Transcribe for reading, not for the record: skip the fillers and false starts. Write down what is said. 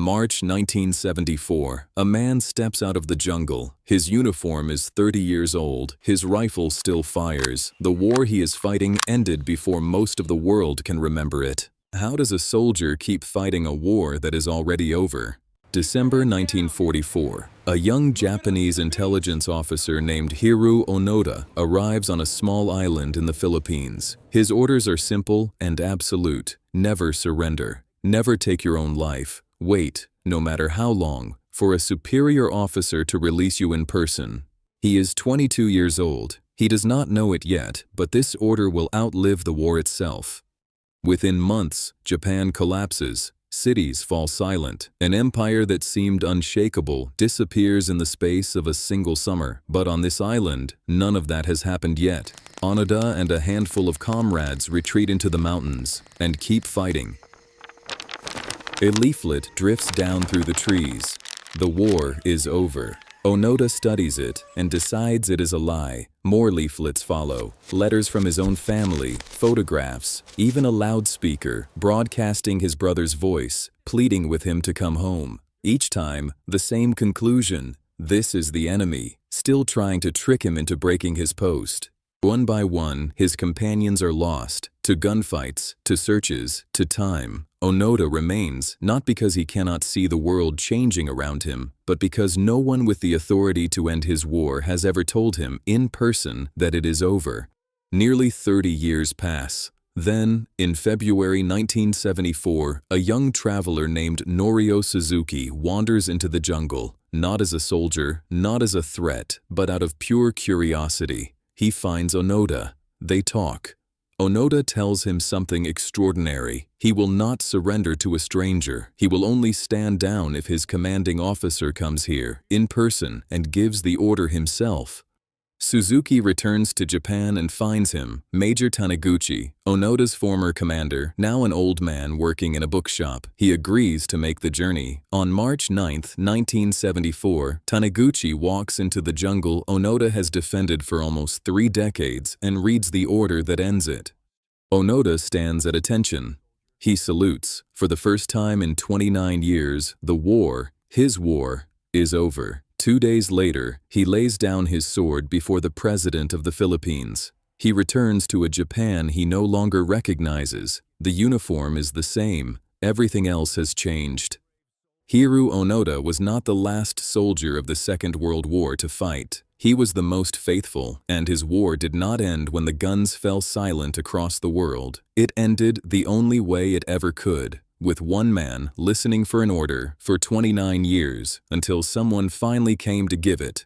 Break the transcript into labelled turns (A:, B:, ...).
A: March 1974, a man steps out of the jungle. His uniform is 30 years old. His rifle still fires. The war he is fighting ended before most of the world can remember it. How does a soldier keep fighting a war that is already over? December 1944. A young Japanese intelligence officer named Hiroo Onoda arrives on a small island in the Philippines. His orders are simple and absolute. Never surrender. Never take your own life. Wait, no matter how long, for a superior officer to release you in person. He is 22 years old. He does not know it yet, but this order will outlive the war itself. Within months, Japan collapses. Cities fall silent. An empire that seemed unshakable disappears in the space of a single summer. But on this island, none of that has happened yet. Onoda and a handful of comrades retreat into the mountains and keep fighting. A leaflet drifts down through the trees. The war is over. Onoda studies it and decides it is a lie. More leaflets follow. Letters from his own family, photographs, even a loudspeaker broadcasting his brother's voice, pleading with him to come home. Each time, the same conclusion. This is the enemy, still trying to trick him into breaking his post. One by one, his companions are lost, to gunfights, to searches, to time. Onoda remains, not because he cannot see the world changing around him, but because no one with the authority to end his war has ever told him in person that it is over. Nearly 30 years pass. Then, in February 1974, a young traveler named Norio Suzuki wanders into the jungle, not as a soldier, not as a threat, but out of pure curiosity. He finds Onoda. They talk. Onoda tells him something extraordinary. He will not surrender to a stranger. He will only stand down if his commanding officer comes here, in person, and gives the order himself. Suzuki returns to Japan and finds him, Major Taniguchi, Onoda's former commander, now an old man working in a bookshop. He agrees to make the journey. On March 9, 1974, Taniguchi walks into the jungle Onoda has defended for almost 3 decades and reads the order that ends it. Onoda stands at attention. He salutes. For the first time in 29 years, the war, his war, is over. 2 days later, he lays down his sword before the president of the Philippines. He returns to a Japan he no longer recognizes. The uniform is the same. Everything else has changed. Hiroo Onoda was not the last soldier of the Second World War to fight. He was the most faithful, and his war did not end when the guns fell silent across the world. It ended the only way it ever could, with one man listening for an order for 29 years until someone finally came to give it.